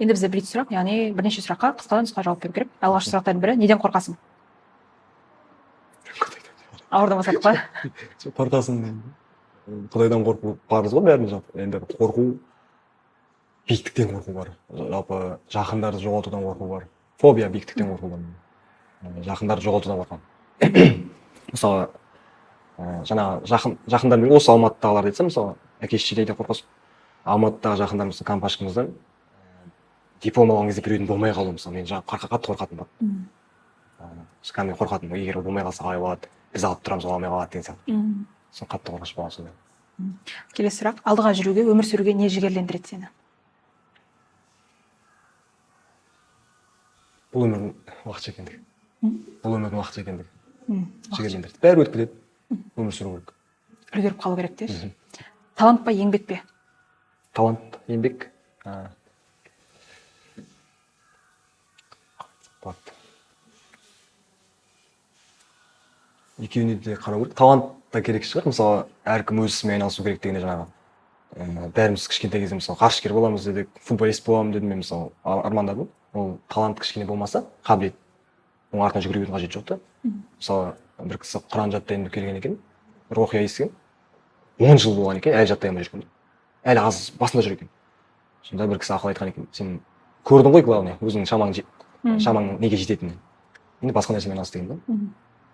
Енді бізде блиц сұрақ, яғни бірнеше сұраққа қысқа нұсқа жауап беру керек. Алғашқы сұрақтардың бірі, неден қорқасың? Ауырдан бастадық қой. Қорқасың құдайдан қорқу парыз ғой бәріне жалпы. Енді қорқу, биіктіктен қорқу бар. Жалпы жақындарды жоғалтудан қорқу бар. Фобия биіктіктен қорқу бар. Жақындарды жоғалтудан қорқамын. Мысалы, жаңағы жақындармен осы Алматыдағылар айтсам, мысалы, әке-шешеден қорқасың. Алматыдағы жақындарымыздың компашкамыздан диплом алған кезде біреудің болмай қалуы, мысалы, мен қатты қорқатынмын бар. Кәдімгі қорқатынмын, егер ол болмай қалса қалай болады, біз алып тұрамыз, ол алмай қалады деген сияқты. Сол қатты қорқыныш болған сондай. Келесі сұрақ, алдыға жүруге, өмір сүруге не жігерлендіреді сені? Бұл өмірдің уақытша екендігі. Бұл өмірдің уақытша екендігі. Жігерлендіреді. Бәрі өтіп кетеді. Өмір сүру керек. Үлгеріп қалу керек те. Талант па, еңбек пе? Талант, еңбек. Екеуіне де қарау керек. Талант та керек шығар. Мысалы, әркім өз ісімен айналысу керек дегенде жаңағы бәріміз кішкентай кезде мысалы ғарышкер боламыз дедік, футболист боламын дедім мен мысалы армандадым. Ол талант кішкене болмаса, қабілет. Оның артынан жүгірудің қажеті жоқ та. Мысалы, бір кісі Құран жаттайын деп келген екен, бір оқия естіген. 10 жыл болған екен, әлі жаттай алмай жүрген. Әлі аз басында жүр екен. Сонда бір кісі ақыл айтқан екен, сен көрдің ғой, главное, өзіңнің шамаң неге жететінін. Енді басқа нәрсемен айналыс деген да.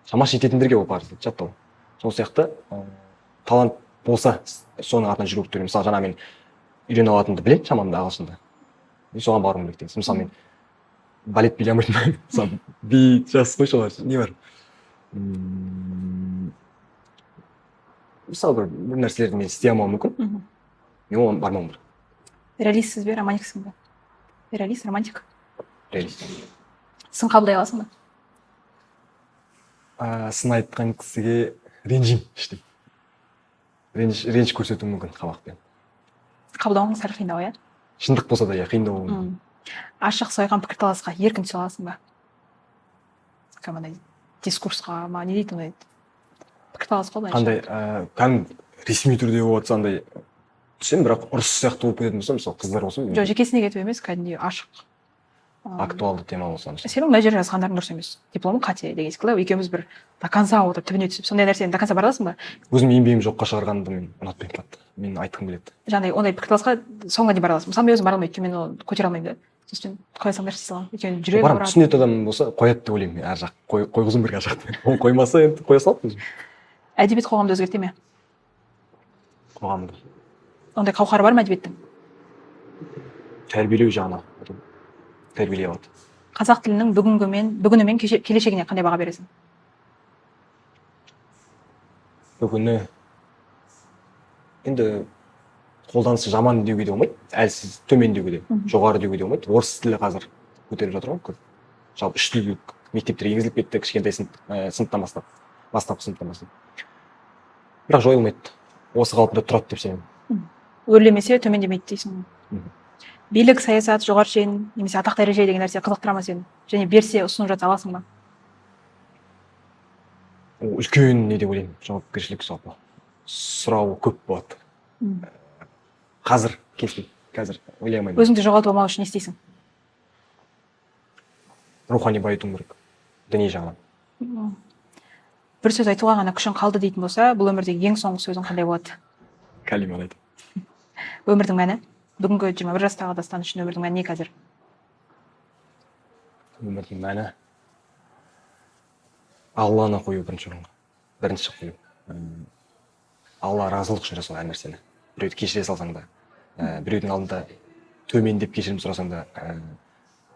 Шамасы жететіндерге ол парыз дейді, жаттау. Сол сияқты талант болса, соның артынан жүру керек. Мысалы, жаңа мен үйрене алатынымды білемін шамамда ағылшынды. Соған баруым керек деген. Мысалы, мен балет билей алмайтын. Мысалы, би жас қой солар, не бар? Мысалы, бір нәрселерді мен істей алмауым мүмкін. Мен оған бармауым керек. Реалистсіз бе, романтиксің бе? Реалист, романтик? Реалист. Сын қабылдай аласың ба? Сын айтқан кісіге ренжим іштей. Реніш көрсетуім мүмкін қабақпен. Қабылдауың сәл қиындау, иә? Шындық болса да, қиындау. Ашық сойған пікірталасқа еркін түсе аласың ба? Кәдімгі дискурсқа ма, не дейді ондай? Пікірталас қой былайша. Қандай, кәдімгі ресми түрде болыватса андай түсем, бірақ ұрыс сияқты болып кететін болса, мысалы, қыздар болса. Жоқ, жекесіне кетіп емес, кәдімгідей ашық. Актуалды тема болса. Сенің мына жерде жазғандарың дұрыс емес. Дипломың қате деген секілді, екеуміз бір до конца отырып түбіне түсіп, сондай нәрсені до конца бара аласың ба? Өзім еңбегім жоққа шығарғанды мен ұнатпаймын қатты. Мен айтқым келеді. Жаңағыдай ондай пікірталасқа соңына дейін бара аласың. Мысалы, мен өзім бара алмаймын, өйткені мен оны көтере алмаймын да. Сосын қоя салыңдаршы дей саламын. Өйткені жүрегім ауырады. Түсінетін адам болса, қояды деп ойлаймын. Ар жақ қойғызым керек ар жақтан. Ол қоймаса енді қоя салады өзім. Әдебиет қоғамды өзгерте ме? Қоғамды. Ондай қауқары бар ма әдебиеттің? Тәрбиелеу жағына тәрбиелей алады. Қазақ тілінің бүгіні мен келешегіне қандай баға бересің? Бүгіні енді қолданысы жаман деуге де болмайды, әлсіз төмен деуге де, жоғары деуге де болмайды. Орыс тілі қазір көтеріп жатыр ғой көп. Жалпы үш тілдік мектептер енгізіліп кетті кішкентай сыныптан бастап, бастапқы сыныптан бастап. Бірақ жойылмайды. Осы қалпында тұрады деп сенемін. Өрлемесе төмендемейді дейсің. Билік, саясат, жоғары шен, немесе атақ дәреже деген нәрсе қызықтыра ма сені? Және берсе ұсынып жатса аласың ба? Үлкен не деп ойлаймын, жауапкершілік жалпы. Сұрауы көп болады. Қазір келіспеймін, қазір ойлай алмаймын. Өзіңді жоғалтып алмау үшін не істейсің? Рухани байытуым керек, діни жағынан. Бір сөз айтуға ғана күшің қалды дейтін болса, бұл өмірдегі ең соңғы сөзің қандай болады? Кәлиманы айтамын. Өмірдің мәні? Бүгінгі 21 жастағы Дастан үшін өмірдің мәні не қазір? Өмірдің мәні Алланы қою бірінші орынға. Бірінші қою. Алла разылық үшін жасау әр нәрсені. Біреуді кешіре салсаң да, біреудің алдында төмен деп кешірім сұрасаң да,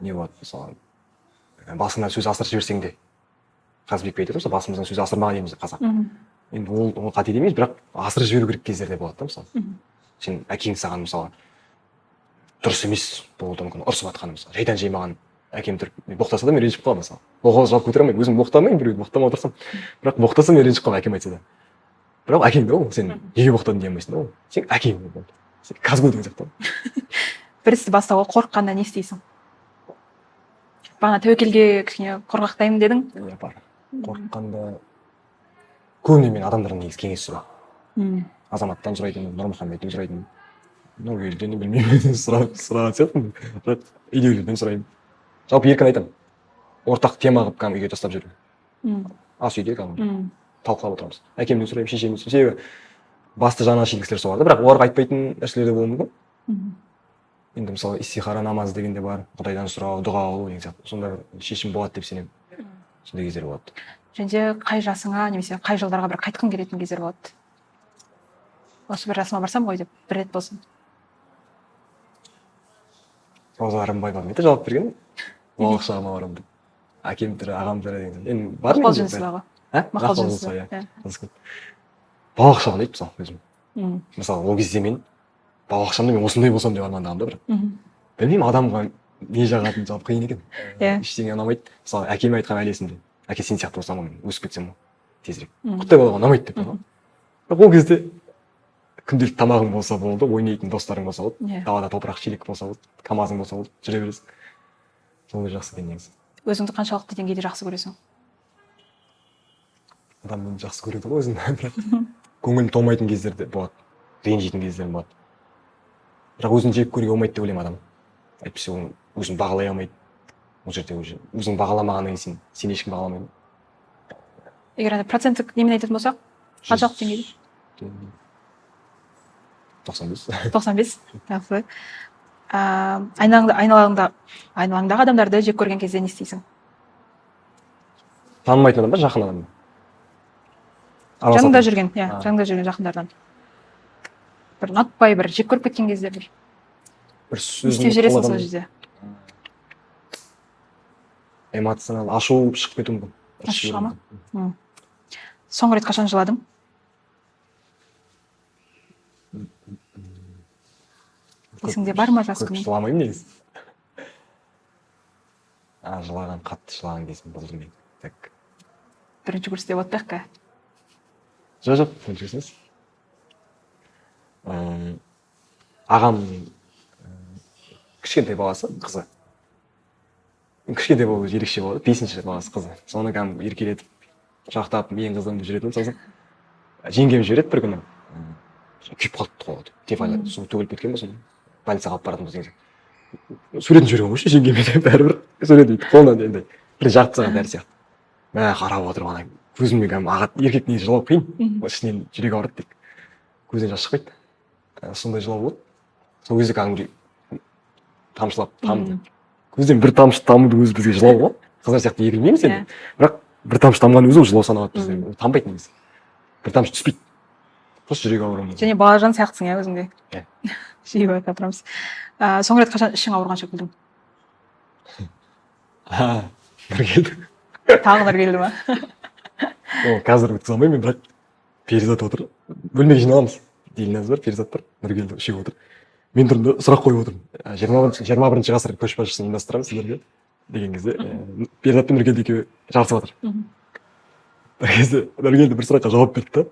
не болады, мысалы, басыңнан сөз асырып жіберсең де, Қазбек айтады, мысалы, басымыздан сөз асырмаған дейміз қазақ. Енді ол қате демейміз, бірақ асырып жіберу керек кездерде болады да, мысалы. Сен әкең саған, мысалы, дұрыс емес болуы мүмкін, ұрсып атқаны, мысалы, жайдан жай маған әкем тұрып боқтаса да мен ренжіп қаламын, мысалы. Ол жауап көтере алмаймын, өзім боқтамаймын, біреуді боқтамай отырсам, бірақ боқтаса мен ренжіп қаламын, әкем айтса да. Бірақ әкең де ол, сен неге боқтадың дей алмайсың да, ол. Сен әкең бол. Сен казгу деген сияқты. Бір істі бастауға қорыққанда не істейсің? Бағана тәуекелге кішкене қорқақтаймын дедің? Иә, бар. Қорыққанда көбіне мен адамдардан негізі кеңес сұраймын. Азаматтан сұрайтын, Нұрмұхаммедтен сұрайтын. Нұргелден білмеймін сұраған сияқтымын, бірақ үйдегілерден сұраймын. Жалпы еркін айтамын. Ортақ тема қылып кәдімгі үйге тастап жүрмін. Ас үйде кәдімгі талқылап отырамыз. Әкемнен сұраймын, шешемнен сұраймын. Себебі басты жаны ашитын кісілер сол бар да, бірақ оларға айтпайтын нәрселер де болуы мүмкін. Енді мысалы истихара намазы деген де бар, Құдайдан сұрау, дұға қылу деген сияқты. Сонда бір шешім болады деп сенемін. Сондай кездер болады. Және де қай жасыңа немесе қай жылдарға бір қайтқың келетін кездер болады. Осы бір жасыма барсам ғой деп бір рет болсын. Роза Рымбай бармайды жауап берген. Балалық шағыма барамын деп. Әкем тірі, ағам тірі деген. Енді бар ма? Мақпал жүнісова ғой. Мақпал жүнісова, иә. Балалық шағын дейді мысалы өзім. Мысалы ол кезде мен балалық шағымда мен осындай болсам деп армандағам да бірақ. Білмеймін, адамға не жағатыны жалпы қиын екен. Ештеңе ұнамайды. Мысалы әкеме айтқан әлі есімде. Әке сен сияқты болсам өсіп кетсем тезірек. Құттай балаға ұнамайды деп қойған. Бірақ ол кезде күнделікті тамағың болса болды, ойнайтын достарың болса болды, далада топырақ шелек болса болды, камазың болса болды, жүре бересің. Сондай жақсы екен негізі. Өзіңді қаншалықты деңгейде жақсы көресің? Адам мені жақсы көреді ғой өзін, бірақ көңілім толмайтын кездерде болады, ренжитін кездерім болады. Бірақ өзін жек көруге болмайды деп ойлаймын адам. Әйтпесе оны өзін бағалай алмайды. Ол жерде өзің бағаламағаннан кейін сен ешкім бағаламайды. Егер проценттік немен айтатын болсақ, қаншалықты деңгейде? 95. 95. Жақсы. Айналаңдағы адамдарды жек көрген кезде не істейсің? Танымайтын адам ба, жақын адам ба? Жаныңда жүрген, жаныңда жүрген жақындардан. Бір ұнатпай, бір жек көріп кеткен кезде бір. Істеп жүресің сол жерде. Эмоционал, ашу шығып кетуі мүмкін. Ашу шыға ма? Соңғы рет қашан жыладың? Есіңде бар ма жас күні? Жыламаймын негізі. Жылаған, қатты жылаған кезім болды мен. Бірінші курста деп отпайық қа? Жоқ, көрсеңіз. Ағам кішкентай баласы, қызы. Кішкентай болу ерекше болады, 5-ші баласы қызы. Соны кәдімгі еркелетіп, құшақтап, мен қызым деп жүретін. Сосын жеңгем жібереді бір күні. Күйіп қалыпты ғой. Тефайлы су төгіліп кеткен болсын. Больницаға алып баратын болсын. Суретін жіберген ғой, жеңгеме де бәрібір сурет дейді. Қолынан енді бір жарты сағат бәрі сияқты. Мә қарап отырып ана көзіме кәдімгі ағат еркек негізі жылау қиын. Ішінен жүрегі ауырады деп. Көзден жас шықпайды. Сондай жылау болды. Сол кезде кәдімгі тамшылап тамды. Көзден бір тамшы тамды өзі бізге жылау ғой. Қыздар сияқты егілмейміз енді. Бірақ бір тамшы тамған өзі ол жылау саналады бізде. Тамбайды негізі. Бір тамшы түспейді. Просто жүрегі ауыру. Және балажан сияқтысың иә өзіңде. Жиі байқап тұрамыз. Соңғы рет қашан ішің ауырғанша күлдің? Нұргелді. Тағы Нұргелді ма? Қазір өткізе алмаймын, бірақ Перизат отыр. Бөлмеге жиналамыз. Дильназ бар, Перизат бар, Нұргелді үшеуі отыр. Мен тұрымда сұрақ қойып отырмын. 21 ғасыр көшбасшысын ұйымдастырамыз сіздерге деген кезде Перизат пен Нұргелді екеуі жарысып жатыр. Бір кезде Нұргелді бір сұраққа жауап берді да.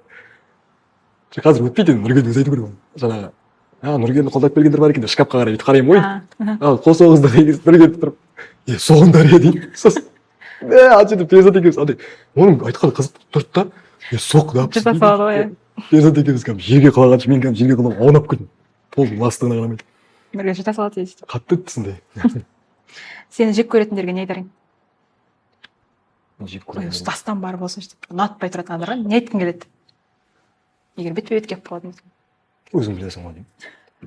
Қазір өтпейді, Нұргелді өзі айту керек. Жаңағы Нұргелді қолдап келгендер бар екен деп шкафқа қарай қараймын ғой. Қол соғыңыздар деген Нұргелді тұрып, соғыңдар дейді. Сосын ана Перизат екеуміз оның айтқаны қызық тұрды да, соқ да. Перизат екеуміз жерге құлағанша мен жерге құлап аунап күлдім. Полдың ластығына қарамайды. Нұргелді жата салады дейді. Қатты өтті сондай. Сені жек көретіндерге не айтарың? Жек көретіндерге. Тастан бар болсын, ұнатпай тұратын адамдарға не айтқың келеді? Егер бетпе-бет келіп қалатын болса. Өзің білесің ғой деймін.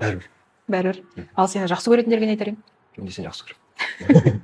Бәрібір. Бәрібір. Ал сені жақсы көретіндерге не айтар едің? Мен де сені жақсы көремін.